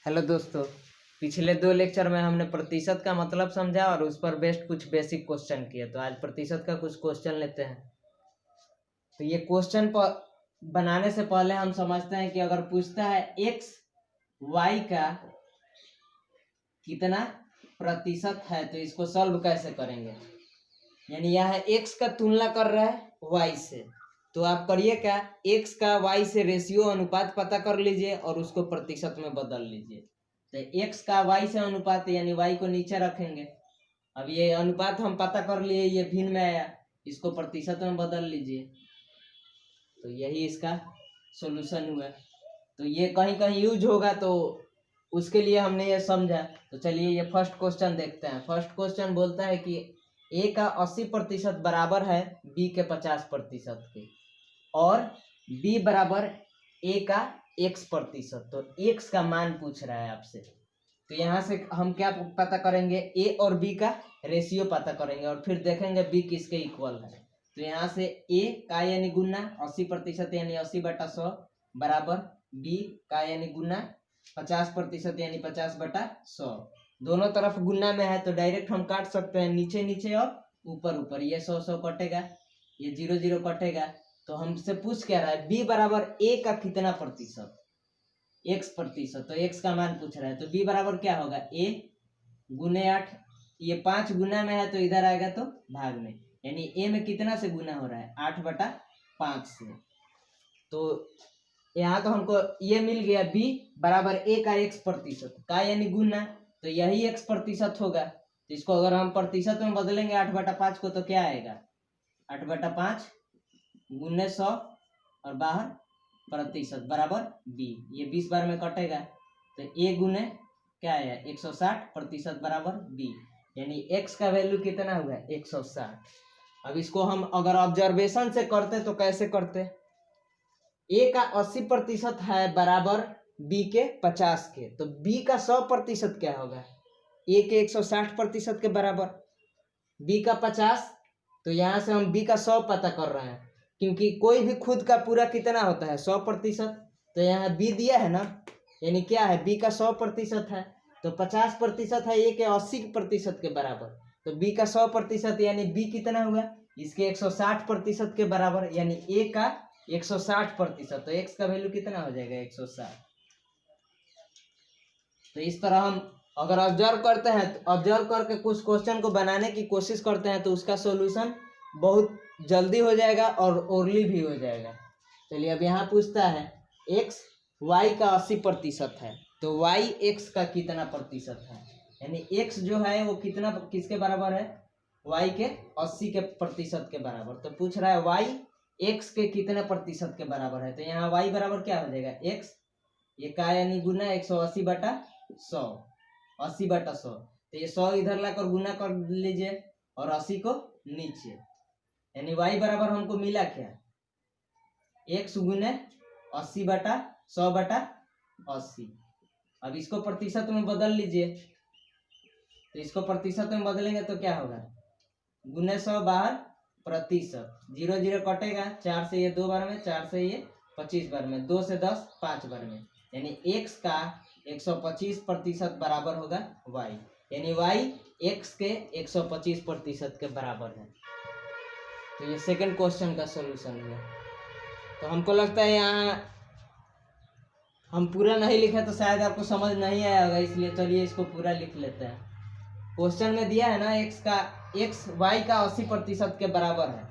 Hello दोस्तों। पिछले 2 lecture में हमने प्रतिशत का मतलब समझा और उस पर बेस्ड कुछ बेसिक क्वेश्चन किए। तो आज प्रतिशत का कुछ क्वेश्चन लेते हैं। तो ये क्वेश्चन बनाने से पहले हम समझते हैं कि अगर पूछता है x y का कितना प्रतिशत है तो इसको सॉल्व कैसे करेंगे। यानी यह x का तुलना कर रहा है y से, तो आप करिए क्या, x का y से रेशियो अनुपात पता कर लीजिए और उसको प्रतिशत में बदल लीजिए। तो x का y से अनुपात यानी y को नीचे रखेंगे। अब ये अनुपात हम पता कर लिए, ये भिन्न में आया, इसको प्रतिशत में बदल लीजिए। तो यही इसका सॉल्यूशन हुआ। तो ये कहीं कहीं यूज होगा, तो उसके लिए हमने ये समझा। तो चलिए ये फर्स्ट क्वेश्चन देखते हैं। फर्स्ट क्वेश्चन बोलता है कि a का 80% बराबर है b के 50% के, और b बराबर a का x%। तो x का मान पूछ रहा है आपसे। तो यहाँ से हम क्या पता करेंगे, a और b का रेशियो पता करेंगे और फिर देखेंगे b किसके इक्वल है। तो यहाँ से a का यानी गुना 80% यानी 80/100 बराबर b का यानी गुना 50% यानी 50/100। दोनों तरफ गुना में है तो डायरेक्ट हम काट सकते हैं, नीचे नीचे और ऊपर ऊपर। ये 100 कटेगा, ये 0 कटेगा। तो हमसे पूछ क्या रहा है, b बराबर a का कितना प्रतिशत, x%। तो x का मान पूछ रहा है। तो b बराबर क्या होगा, a गुने 8। ये 5 गुना में है तो इधर आएगा तो भाग में, यानी a में कितना से गुना हो रहा है, 8/5 से। तो यहाँ तो हमको ये मिल गया, b बराबर a का x% का यानी गुना, तो यही x% होगा। तो इसको अगर हम प्रतिशत में बदलेंगे 8/5 को, तो क्या आएगा, 8/5 गुने 100 और बाहर प्रतिशत बराबर b। ये 20 बार में कटेगा तो a गुने क्या आया, 160% बराबर b। यानी x का वैल्यू कितना हुआ, 160। अब इसको हम अगर ऑब्जर्वेशन से करते तो कैसे करते, a का 80% है बराबर b के 50 के, तो b का 100% क्या होगा, a के 160% के बराबर, b का 50। तो यहाँ से हम b का 100 पता कर रहे हैं, क्योंकि कोई भी खुद का पूरा कितना होता है, 100%। तो यहाँ b दिया है ना, यानी क्या है, b का 100% है, तो 50% है a के 80% के बराबर। तो b का 100% यानी b कितना हुआ, इसके 160% के बराबर, यानी a का 160%। तो x का वैल्यू कितना हो जाएगा, 160। तो इस तरह हम अगर ऑब्जर्व करते हैं, तो ऑब्जर्व करके कुछ क्वेश्चन को बनाने की कोशिश करते हैं तो उसका सॉल्यूशन बहुत जल्दी हो जाएगा और ओरली भी हो जाएगा। चलिए अब यहाँ पूछता है x y का 80% है, तो y x का कितना प्रतिशत है। यानी x जो है वो कितना, किसके बराबर है, y के 80% के बराबर। तो पूछ रहा है y x के कितने प्रतिशत के बराबर है। तो यहाँ y बराबर क्या हो जाएगा, x, ये का यानी गुना 180/100, 80/100। तो ये 100 इधर लाकर गुना कर लीजिए और 80 को नीचे, यानी y बराबर हमको मिला क्या, x गुने 80/100/80। अब इसको प्रतिशत में बदल लीजिए। तो इसको प्रतिशत में बदलेंगे तो क्या होगा, गुने 100 बाहर प्रतिशत, 0 कटेगा, 4 से ये 2 बार में, 4 से ये 25 बार में, 2 से 10 5 बार में, यानी x का 125% बराबर होगा y, यानी y x के 125% के बराबर है। तो ये सेकंड क्वेश्चन का सॉल्यूशन है। तो हमको लगता है यहाँ हम पूरा नहीं लिखे तो शायद आपको समझ नहीं आया होगा, इसलिए चलिए इसको पूरा लिख लेते हैं। क्वेश्चन में दिया है ना, x y का 80% के बराबर है,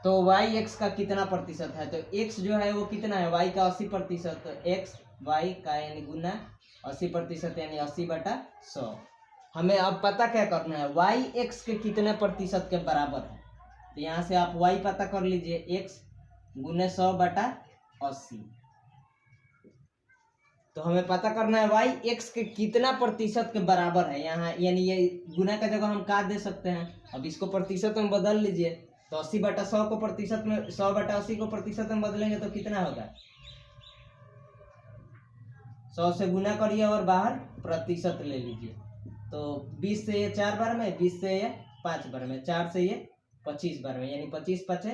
तो y x का कितना प्रतिशत है। तो x जो है वो कितना है, y का 80%। तो x y का यानी गुना 80% यानी 80/100। हमें अब पता क्या करना है, y x के कितने प्रतिशत के बराबर है। तो यहाँ से आप y पता कर लीजिए, x गुने 100/80। तो हमें पता करना है y x के कितना प्रतिशत के बराबर है। यहाँ यानी ये गुना का जगह हम काट दे सकते हैं। अब इसको प्रतिशत में बदल लीजिए, तो 80/100 को प्रतिशत में, 100/80 को प्रतिशत में बदलेंगे तो कितना होगा, 100 से गुना करिए और बाहर प्रतिशत ले लीजिए। तो 20 से ये 4 बार में, 20 से ये 5 बार में, 4 से ये 25 बार में, यानी 25 5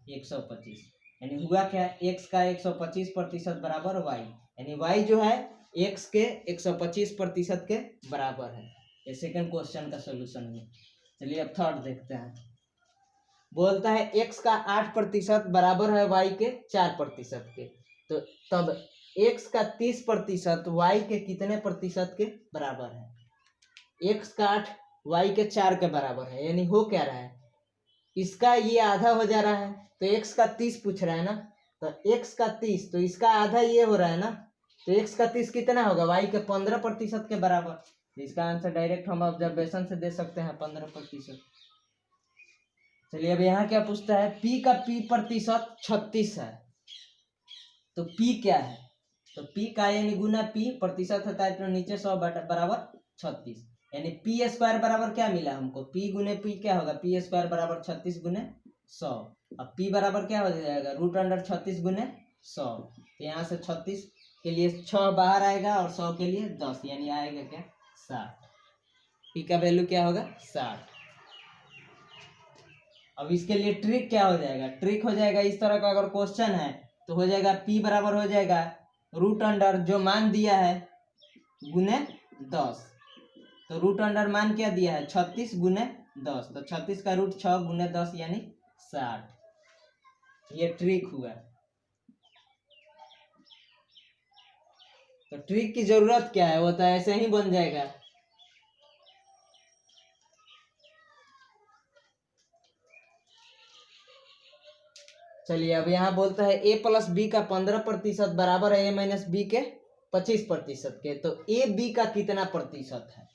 125। यानी हुआ क्या, x का 125% बराबर y, यानी y जो है x के 125% के बराबर है। ये सेकंड क्वेश्चन का सोल्यूशन है। चलिए अब थर्ड देखते हैं। बोलता है x का 8% बराबर है y के 4% के, तो तब x का 30% y के कितने प्रतिशत के बराबर है? x का 8 y के 4 के बराबर है, यानी हो क्या रहा है, इसका ये आधा हो जा रहा है, तो x का 30 पूछ रहा है ना, तो x का 30 तो इसका आधा ये हो रहा है ना, तो x का 30 कितना होगा, y के 15% के बराबर। तो इसका आंसर डायरेक्ट हम ऑब्जर्वेशन से दे सकते हैं 15%। चलिए अब यहाँ क्या पूछता है, p का p% 36 है, तो p क्या है, तो p का यानी गुना p प्रतिशत होता है, तो नीचे 100 बराबर 36, यानी p स्क्वायर बराबर क्या मिला हमको, p गुने p क्या होगा, p स्क्वायर बराबर 36 गुने 100। अब p बराबर क्या हो जाएगा, √36 गुने 100, तो यहाँ से 36 के लिए 6 बाहर आएगा और 100 के लिए 10, यानी आएगा क्या 60। p का वैल्यू क्या होगा 60। अब इसके लिए ट्रिक क्या हो जाएगा, ट्रिक हो जाएगा इस तरह का, अगर क्वेश्चन है तो हो जाएगा p बराबर हो जाएगा √ जो मान दिया है गुने 10, तो √ मान क्या दिया है 36 गुने 10, तो 36 का रूट 6 गुने 10 यानी 60। ये ट्रिक हुआ। तो ट्रिक की जरूरत क्या है, वो तो ऐसे ही बन जाएगा। चलिए अब यहाँ बोलता है a + b का 15% बराबर है a - b के 25% के, तो a b का कितना प्रतिशत है।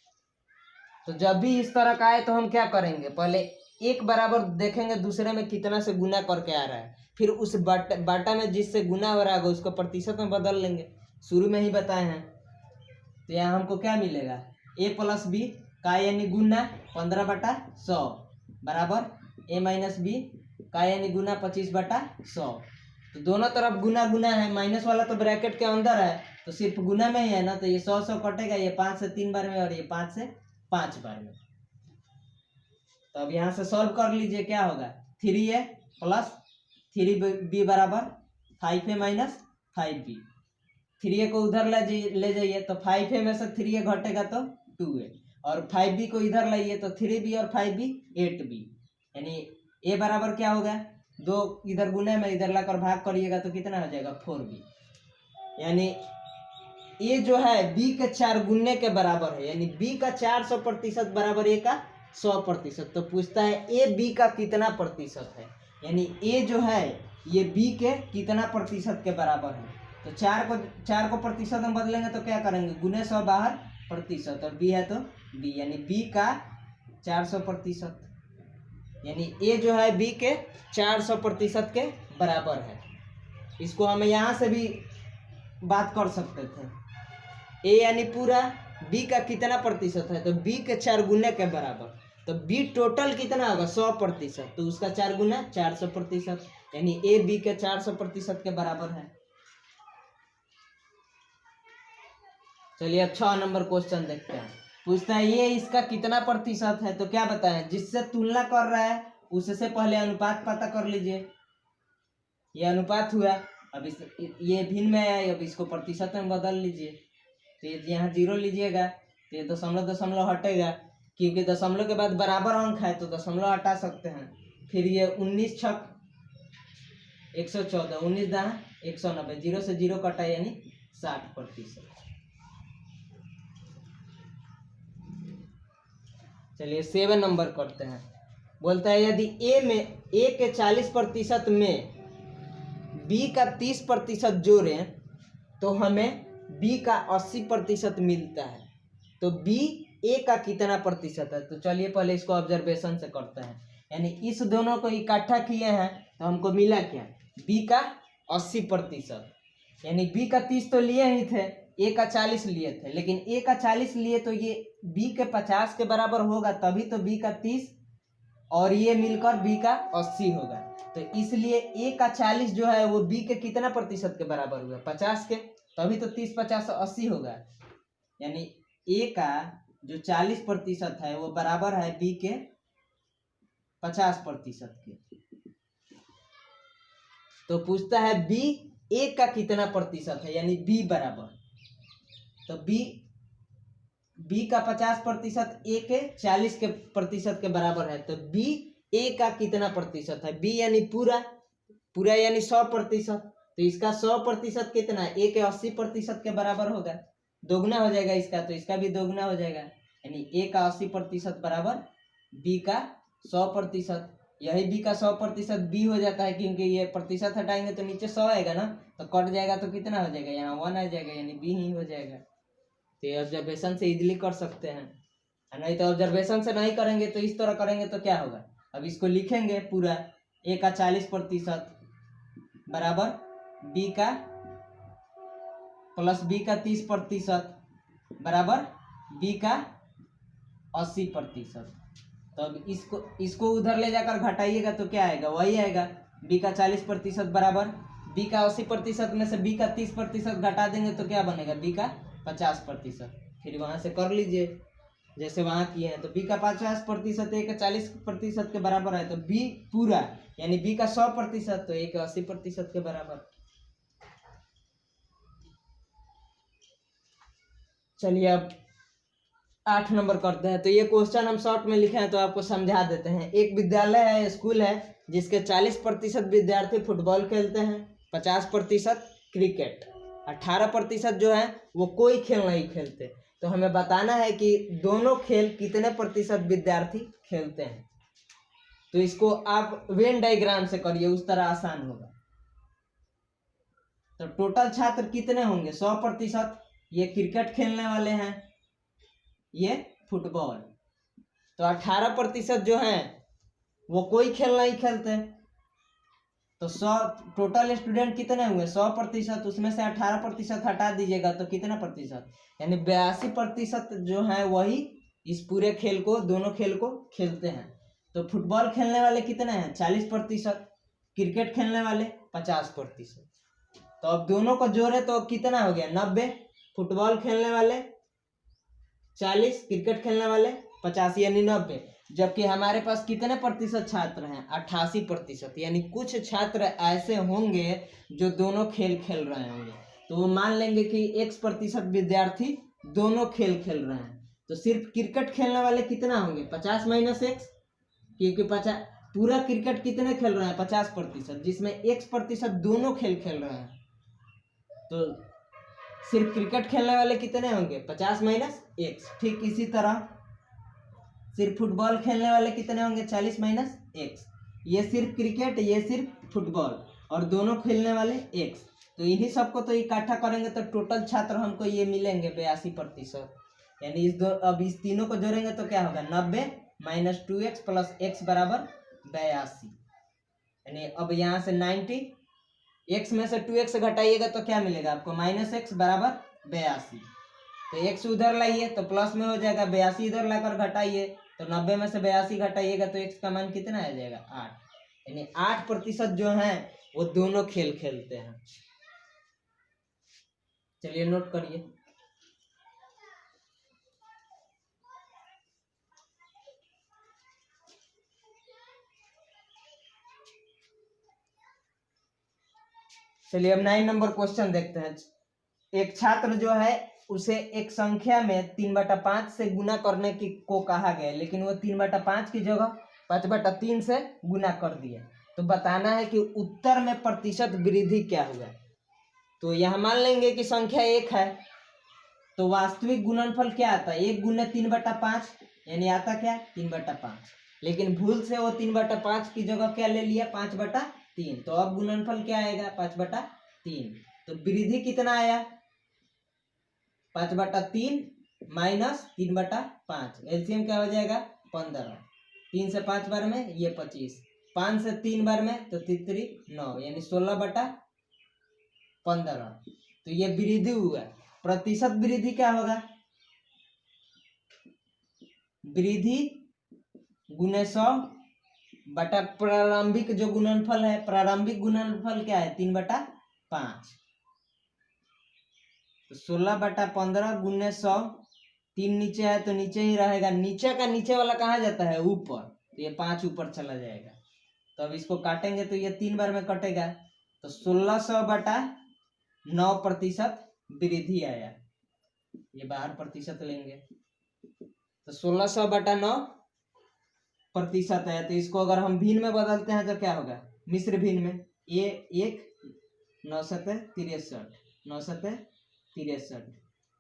तो जब भी इस तरह का आए तो हम क्या करेंगे, पहले एक बराबर देखेंगे दूसरे में कितना से गुना करके आ रहा है, फिर उस बाटा में जिससे गुना हो रहा है उसको प्रतिशत में बदल लेंगे, शुरू में ही बताए हैं। तो यहाँ हमको क्या मिलेगा, a + b का यानी गुना 15/100 बराबर a - b का यानी गुना 25/100। तो दोनों तरफ गुना गुना है, माइनस वाला तो ब्रैकेट के अंदर है, तो सिर्फ गुना में ही है ना, तो ये 100 कटेगा, ये 5 से 3 बार में और ये 5 से 5 बार में। तो अब यहाँ से सॉल्व कर लीजिए, क्या होगा 3a + 3b बराबर 5a - 5b। 3a को उधर ले जाइए तो 5a में से 3a घटेगा तो 2a, और 5b को इधर लाइए तो 3b और 5b 8b, यानी a बराबर क्या होगा, 2 इधर गुने में इधर लाकर भाग करिएगा तो कितना हो जाएगा 4b, यानी a जो है b के 4 गुने के बराबर है, यानी b का 400% बराबर a का 100%। तो पूछता है a b का कितना प्रतिशत है, यानी a जो है ये b के कितना प्रतिशत के बराबर है। तो 4 को प्रतिशत में बदलेंगे तो क्या करेंगे, गुने 100 बाहर प्रतिशत, और b है तो b, यानी b का 400%, यानी a जो है b के 400% के बराबर है। इसको हम यहाँ से भी बात कर सकते थे, a यानी पूरा, b का कितना प्रतिशत है, तो b के 4 गुने के बराबर, तो b टोटल कितना होगा 100%, तो उसका 4 गुना 400%, यानी a b के 400% के बराबर है। चलिए अब 6 नंबर क्वेश्चन देखते हैं। पूछता है ये इसका कितना प्रतिशत है, तो क्या बताएं, जिससे तुलना कर रहा है उससे पहले अनुपात पता कर लीजिए। ये अनुपात हुआ, अब इस ये भिन्न में है, अब इसको प्रतिशत में बदल लीजिए, तो ये यहाँ 0 लीजिएगा, तो ये दशमलव हटेगा, क्योंकि दशमलव के बाद बराबर अंक है तो दशमलव हटा सकते हैं। फिर ये 19 × 114, 19 × 190, 0 से 0 कटा यानी 60%। चलिए 7 नंबर करते हैं। बोलता है यदि a के 40% में b का 30% जोड़ें तो हमें b का 80% मिलता है, तो b a का कितना प्रतिशत है। तो चलिए पहले इसको ऑब्जर्वेशन से करते हैं, यानी इस दोनों को इकट्ठा किए हैं तो हमको मिला क्या, b का 80%, यानी b का 30 तो लिए ही थे, a का 40 लिए थे, लेकिन a का 40 लिए तो ये b के 50 के बराबर होगा, तभी तो b का 30 और ये मिलकर b का 80 होगा। तो इसलिए a का 40 जो है वो b के कितना प्रतिशत के बराबर हुआ 50 के, तभी तो 30 50 80 होगा, यानी a का जो 40% है वो बराबर है b के 50% के। तो पूछता है b a का कितना प्रतिशत है, यानी b बराबर, तो बी का 50% ए के 40% के बराबर है, तो बी ए का कितना प्रतिशत है? बी यानी पूरा यानी 100%, तो इसका 100% कितना है? ए के 80% के बराबर होगा, दोगुना हो जाएगा इसका, तो इसका भी दोगुना हो जाएगा, यानी ए का 80% बराबर बी का 100%। यही बी का 100% बी हो जाता है, क्योंकि ये प्रतिशत हटाएंगे तो नीचे 100 आएगा ना, तो कट जाएगा तो कितना हो जाएगा? यहाँ 1 आ जाएगा, यानी बी ही हो जाएगा। तो ये ऑब्जर्वेशन से इजीली कर सकते हैं, नहीं तो ऑब्जर्वेशन से नहीं करेंगे तो इस तरह करेंगे तो क्या होगा? अब इसको लिखेंगे पूरा, ए का 40% बराबर बी का प्लस बी का 30% बराबर बी का 80%। तो अब इसको उधर ले जाकर घटाइएगा तो क्या आएगा? वही आएगा, बी का 40% बराबर बी का 80% में से बी का 30% घटा देंगे तो क्या बनेगा? बी का 50%। फिर वहां से कर लीजिए जैसे वहां किए हैं, तो बी का 50% ए का 40% के बराबर है, तो बी पूरा यानी बी का 100%, तो ए का 80% के बराबर। चलिए अब 8 नंबर करते हैं। तो ये क्वेश्चन हम शॉर्ट में लिखे हैं तो आपको समझा देते हैं। एक विद्यालय है, स्कूल है, जिसके 40% विद्यार्थी फुटबॉल खेलते हैं, 50% क्रिकेट, 18% जो है वो कोई खेल नहीं खेलते। तो हमें बताना है कि दोनों खेल कितने प्रतिशत विद्यार्थी खेलते हैं। तो इसको आप वेन डायग्राम से करिए, उस तरह आसान होगा। तो टोटल छात्र कितने होंगे? 100%। ये क्रिकेट खेलने वाले हैं, ये फुटबॉल। तो 18% जो है वो कोई खेल नहीं खेलते। तो 100 टोटल स्टूडेंट कितने हुए? 100%, उसमें से 18% हटा दीजिएगा तो कितना प्रतिशत? यानी 82% जो है वही इस पूरे खेल को, दोनों खेल को खेलते हैं। तो फुटबॉल खेलने वाले कितने हैं? 40%, क्रिकेट खेलने वाले 50%। तो अब दोनों को जोड़े तो कितना हो गया? 90। फुटबॉल खेलने वाले 40, क्रिकेट खेलने वाले 50, यानी 90। जबकि हमारे पास कितने प्रतिशत छात्र हैं? 88%। यानी कुछ छात्र ऐसे होंगे जो दोनों खेल खेल रहे होंगे। तो वो मान लेंगे कि X% विद्यार्थी दोनों खेल खेल रहे हैं। तो सिर्फ क्रिकेट खेलने वाले कितना होंगे? 50 - X, क्योंकि 50 पूरा क्रिकेट कितने खेल रहे हैं? 50%, जिसमें X% दोनों खेल खेल रहे हैं। तो सिर्फ क्रिकेट खेलने वाले कितने होंगे? 50 - X। ठीक इसी तरह सिर्फ फुटबॉल खेलने वाले कितने होंगे? 40 - X। ये सिर्फ क्रिकेट, ये सिर्फ फुटबॉल, और दोनों खेलने वाले X। तो इन्हीं सबको तो इकट्ठा करेंगे तो टोटल छात्र हमको ये मिलेंगे 82%। यानी अब इस तीनों को जोड़ेंगे तो क्या होगा? 90 - 2x + x बराबर 82। यानी अब यहाँ से 90, x में से 2x घटाइएगा तो क्या मिलेगा आपको? -x बराबर 82। तो x उधर लाइए तो प्लस में हो जाएगा, 82 इधर लाकर घटाइए तो 90 में से 82 घटाइएगा तो x का मान कितना आ जाएगा? 8। यानी 8% जो है वो दोनों खेल खेलते हैं। चलिए नोट करिए। चलिए अब 9 नंबर क्वेश्चन देखते हैं। एक छात्र जो है उसे एक संख्या में 3/5 से गुना करने की को कहा गया, लेकिन वो 3/5 की जगह 5/3 से गुना कर दिया। तो बताना है कि उत्तर में प्रतिशत वृद्धि क्या हुआ। तो यहाँ मान लेंगे कि संख्या 1 है, तो वास्तविक गुणनफल क्या आता है? 1 × 3/5, यानी आता क्या? 3/5। लेकिन भूल से वो 3/5 की जगह क्या ले लिया? 5/3। तो अब गुणनफल क्या आएगा? 5/3। तो वृद्धि कितना आया? 5/3 - 3/5। एलसीएम क्या हो जाएगा? 15। 3 से 5 बार में ये 25, 5 से 3 बार में तो 3 - 9, यानी 16/15। तो ये वृद्धि हुआ। प्रतिशत वृद्धि क्या होगा? वृद्धि गुने 100 बटा प्रारंभिक जो गुणनफल है। प्रारंभिक गुणनफल क्या है? 3/5। तो 16/15 गुने 100, 3 नीचे है तो नीचे ही रहेगा। नीचे का नीचे वाला कहाँ जाता है? ऊपर। तो ये 5 ऊपर चला जाएगा। तो अब इसको काटेंगे तो ये 3 बार में कटेगा, तो 1600/9% वृद्धि आया। ये बाहर प्रतिशत लेंगे तो 1600/9 प्रतिशत है। तो इसको अगर हम भिन्न में बदलते हैं तो क्या होगा, मिश्र भिन्न में, ये 1 9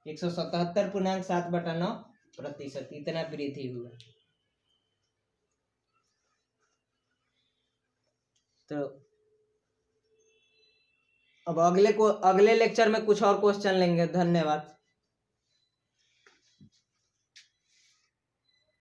177.7/9 इतना वृद्धि हुआ। तो अब अगले लेक्चर में कुछ और क्वेश्चन लेंगे। धन्यवाद।